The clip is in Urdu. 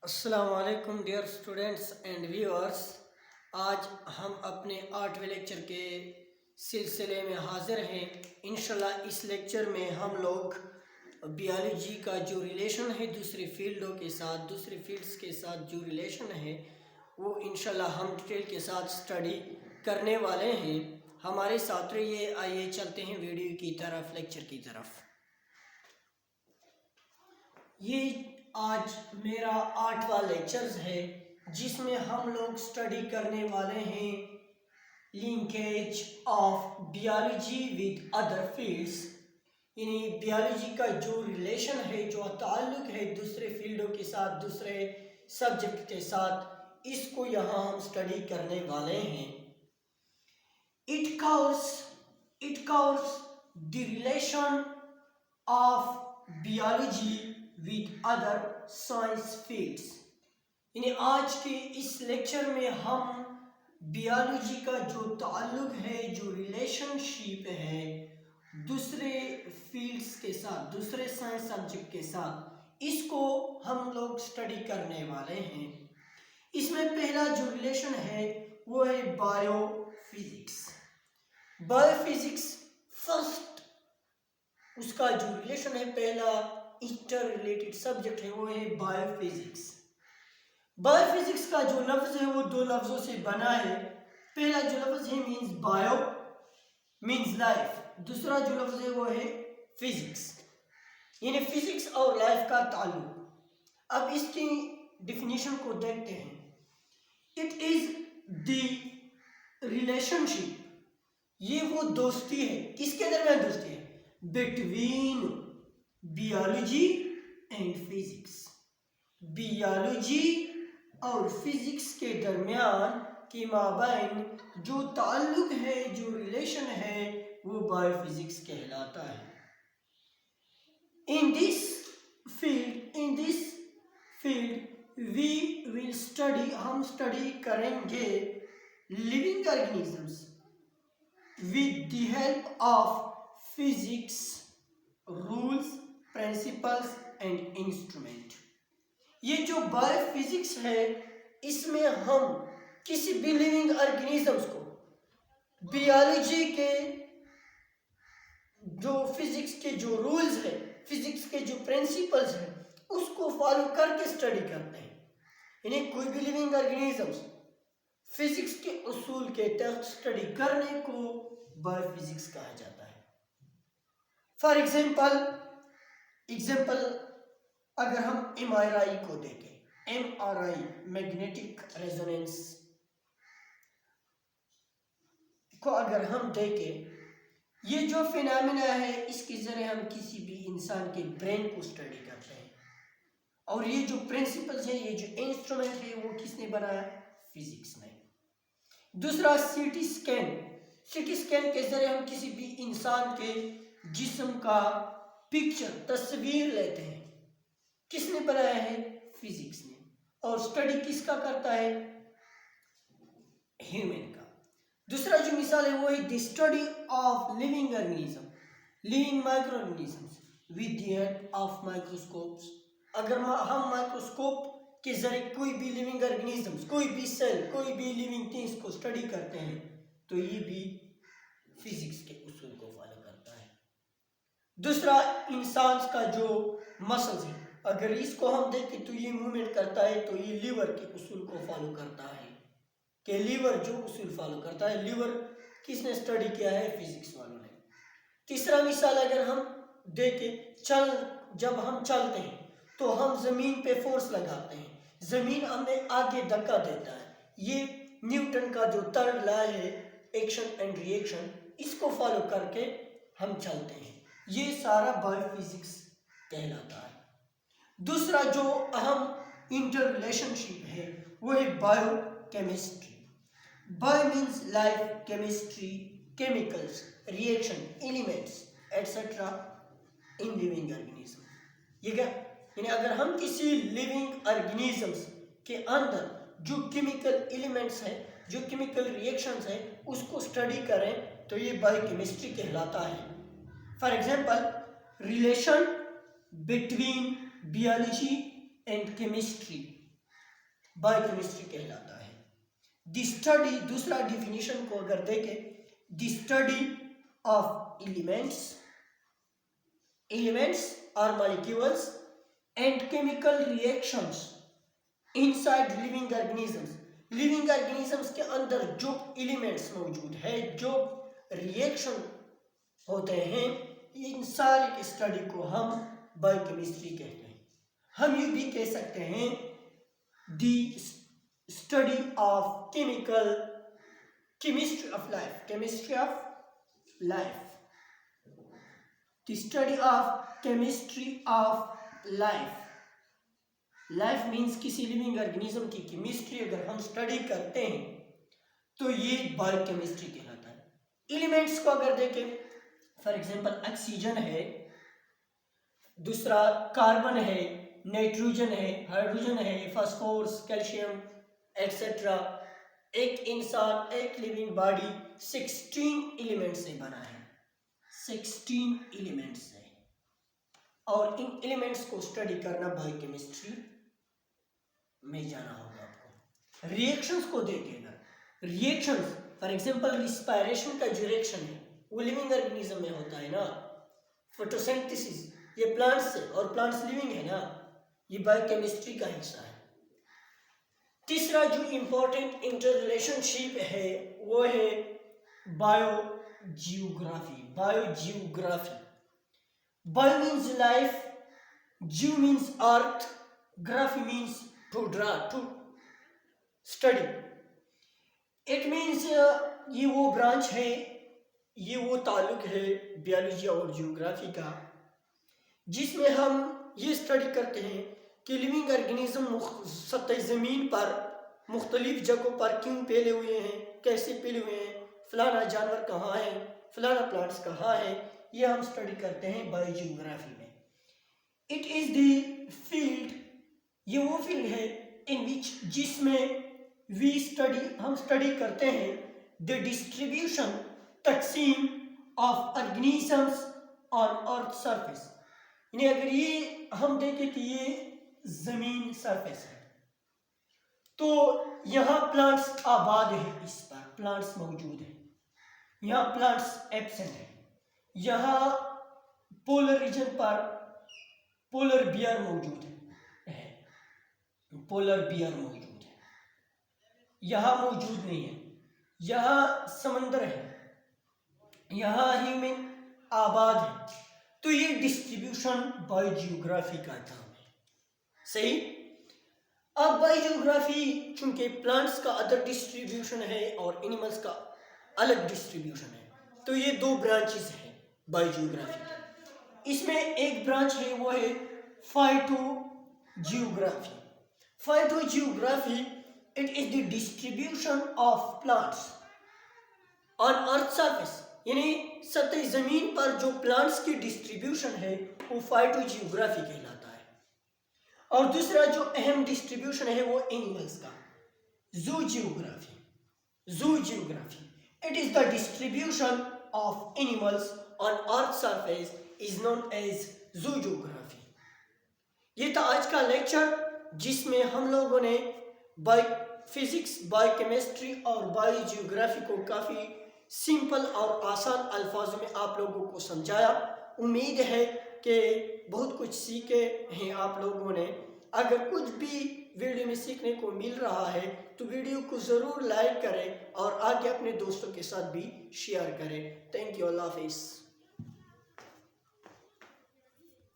السلام علیکم ڈیئر اسٹوڈنٹس اینڈ ویورس. آج ہم اپنے 8ویں لیکچر کے سلسلے میں حاضر ہیں. انشاءاللہ اس لیکچر میں ہم لوگ بیالوجی کا جو ریلیشن ہے دوسری فیلڈوں کے ساتھ، دوسری فیلڈز کے ساتھ جو ریلیشن ہے وہ انشاءاللہ ہم ڈیٹیل کے ساتھ سٹڈی کرنے والے ہیں. ہمارے ساتھ رہیے. آئیے چلتے ہیں ویڈیو کی طرف، لیکچر کی طرف. یہ آج میرا 8واں لیکچرز ہے جس میں ہم لوگ سٹڈی کرنے والے ہیں linkage of biology with other fields, یعنی بیالوجی کا جو ریلیشن ہے، جو تعلق ہے دوسرے فیلڈوں کے ساتھ، دوسرے سبجیکٹ کے ساتھ، اس کو یہاں ہم سٹڈی کرنے والے ہیں. It covers the relation of biology with other science fields. یعنی آج کے اس لیکچر میں ہم بیالوجی کا جو تعلق ہے، جو ریلیشن شپ ہے دوسرے فیلڈز کے ساتھ، دوسرے سائنس سبجیکٹ کے ساتھ، اس کو ہم لوگ سٹڈی کرنے والے ہیں. اس میں پہلا جو ریلیشن ہے وہ ہے bio physics. Bio physics first اس کا جو ریلیشن ہے، پہلا انٹر ریلیٹڈ سبجیکٹ ہے وہ ہے بایو فزکس. بایو فزکس کا جو لفظ ہے وہ دو لفظوں سے بنا ہے. پہلا جو لفظ ہے مینز بایو، مینز لائف. دوسرا جو لفظ ہے وہ ہے فزکس، یعنی فزکس اور لائف کا تعلق. اب اس کی ڈیفینیشن کو دیکھتے ہیں. اٹ از دی ریلیشن شپ، یہ وہ دوستی ہے. کس کے درمیان دوستی ہے؟ Between biology and physics. Biology اور فزکس کے درمیان کے مابین جو تعلق ہے، جو ریلیشن ہے، وہ بایو فزکس کہلاتا ہے. In this field we will study، ہم سٹڈی کریں گے living organisms with the help of physics rules, principles and instrument. یہ جو بایو فزکس ہے اس میں ہم کسی بھی لیونگ آرگنیزمز کو بیالوجی کے جو فزکس کے جو رولز ہیں، فزکس کے جو پرنسپلز ہیں، اس کو فالو کر کے سٹڈی کرتے ہیں. یعنی کوئی بھی لیونگ آرگنیزمز فزکس کے اصول کے تحت سٹڈی کرنے کو بایو فزکس کہا جاتا ہے. فار ایگزامپل اگر ہم ایم آر آئی کو دیکھیں، ایم آر آئی میگنیٹک ریزوننس کو اگر ہم دیکھیں، یہ جو فینامنا ہے اس کے ذریعے ہم کسی بھی انسان کے برین کو سٹڈی کرتے ہیں. اور یہ جو پرنسپلز ہیں، یہ جو انسٹرومنٹ ہے، وہ کس نے بنایا؟ فزکس نے. دوسرا C T scan. C T scan کے ذریعے ہم کسی بھی انسان کے جسم کا پکچر، تصویر لیتے ہیں. کس نے بنایا ہے؟ فزکس نے. اور سٹڈی کس کا کرتا ہے؟ ہیومن کا. دوسرا جو مثال ہے وہ ہے the study of living organism, living micro organisms with the help of microscopes. اگر ہم مائکروسکوپ کے ذریعے کوئی بھی لیونگ آرگنیزمز، کوئی بھی سیل، کوئی بھی لیونگ تھنگس کو سٹڈی کرتے ہیں تو یہ بھی فزکس کے اصول کو فالو کرتا ہے. دوسرا انسان کا جو مسلز ہے، اگر اس کو ہم دیکھیں تو یہ موومنٹ کرتا ہے تو یہ لیور کے اصول کو فالو کرتا ہے. کہ لیور جو اصول فالو کرتا ہے، لیور کس نے سٹڈی کیا ہے؟ فزکس والوں نے. تیسرا مثال اگر ہم دیکھیں، جب ہم چلتے ہیں تو ہم زمین پہ فورس لگاتے ہیں، زمین ہمیں آگے دھکا دیتا ہے. یہ نیوٹن کا جو تھرڈ لا ہے، ایکشن اینڈ ری ایکشن، اس کو فالو کر کے ہم چلتے ہیں. یہ سارا بایو فزکس کہلاتا ہے. دوسرا جو اہم انٹر ریلیشن شپ ہے وہ ہے biochemistry. Bio means life, chemistry chemicals, reaction, elements, etc. in living organism. یہ کیا؟ یعنی اگر ہم کسی لیونگ آرگنیزمز کے اندر جو کیمیکل ایلیمنٹس ہیں، جو کیمیکل ریئیکشنز ہیں، اس کو سٹڈی کریں تو یہ بایو کیمسٹری کہلاتا ہے. For example, relation between biology and chemistry. Biochemistry کہلاتا ہے. دی اسٹڈی، دوسرا ڈیفینیشن کو اگر دیکھیں، دی اسٹڈی آف ایلیمنٹس اور molecules and chemical reactions inside living organisms. Living organisms کے اندر جو ایلیمنٹس موجود ہے، جو ریئیکشن ہوتے ہیں، ان ساری اسٹڈی کو ہم بایو کیمسٹری کہتے ہیں. ہم یہ بھی کہہ سکتے ہیں دی study of chemistry of life. The study of chemistry of life. Life means کسی لیونگ آرگنیزم کی کیمسٹری اگر ہم اسٹڈی کرتے ہیں تو یہ بایو کیمسٹری کہلاتا ہے. ایلیمنٹس کو اگر دیکھیں، فار ایگزامپل آکسیجن ہے، دوسرا کاربن ہے، نائٹروجن ہے، ہائیڈروجن ہے، فاسفورس، کیلشیم ایٹسٹرا. ایک انسان، ایک لیونگ باڈی 16 ایلیمنٹ سے بنا ہے. 16 ایلیمنٹ سے، اور ان ایلیمنٹس کو اسٹڈی کرنا بایو کیمسٹری میں جانا ہوگا آپ کو. ریئیکشنز کو دیکھے گا. ریئیکشنز فار ایگزامپل ریسپائریشن کا جو ریئیکشن ہے وہ لیونگ آرگنیزم میں ہوتا ہے نا. فوٹوسینتھسس یہ پلانٹس ہے، اور پلانٹس لیونگ ہے نا، یہ بایو کیمسٹری کا حصہ ہے. تیسرا جو امپورٹنٹ انٹر ریلیشن شپ ہے وہ ہے bio geography. Bio means life, geo means earth, graphy means to study. It means یہ وہ برانچ ہے، یہ وہ تعلق ہے بیالوجی اور جیوگرافی کا، جس میں ہم یہ اسٹڈی کرتے ہیں کہ لیونگ آرگنیزم سطح زمین پر مختلف جگہوں پر کیوں پھیلے ہوئے ہیں، کیسے پھیلے ہوئے ہیں، فلانا جانور کہاں ہے، فلانا پلانٹس کہاں ہے. یہ ہم اسٹڈی کرتے ہیں بایو جیوگرافی میں. اٹ از دی فیلڈ، یہ وہ فیلڈ ہے ان وچ جس میں ہم اسٹڈی کرتے ہیں دی ڈسٹریبیوشن، تقسیم of organisms on earth surface. یعنی اگر یہ ہم دیکھیں کہ یہ زمین سرفیس ہے تو یہاں پلانٹس آباد ہیں، اس پر پلانٹس موجود ہیں، یہاں پلانٹس ایبسنٹ ہیں. یہاں پولر ریجن پر پولر بیئر موجود ہے، یہاں موجود نہیں ہے. یہاں سمندر ہے، یہاں ہیومن آباد ہے. تو یہ ڈسٹریبیوشن بایو جیوگرافی کا کام ہے. صحیح. اب بایو جیوگرافی چونکہ پلانٹس کا ادر ڈسٹریبیوشن ہے اور اینیملس کا الگ ڈسٹریبیوشن ہے، تو یہ دو برانچز ہیں بایو جیوگرافی کی. اس میں ایک برانچ ہے وہ ہے phyto geography. Phyto geography it is the distribution of plants on earth surface. یعنی سطح زمین پر جو پلانٹس کی ڈسٹریبیوشن ہے وہ فائٹو جیوگرافی کہلاتا ہے. اور دوسرا جو اہم ڈسٹریبیوشن ہے وہ اینیملس کا، zoo geography. It is the distribution of animals on earth surface is known as zoo geography. یہ تھا آج کا لیکچر جس میں ہم لوگوں نے بایو فزکس، بایو کیمسٹری اور بایو جیوگرافی کو کافی سمپل اور آسان الفاظ میں آپ لوگوں کو سمجھایا. امید ہے کہ بہت کچھ سیکھے ہیں آپ لوگوں نے. اگر کچھ بھی ویڈیو میں سیکھنے کو مل رہا ہے تو ویڈیو کو ضرور لائک کریں اور آگے اپنے دوستوں کے ساتھ بھی شیئر کریں. Thank you. اللہ حافظ.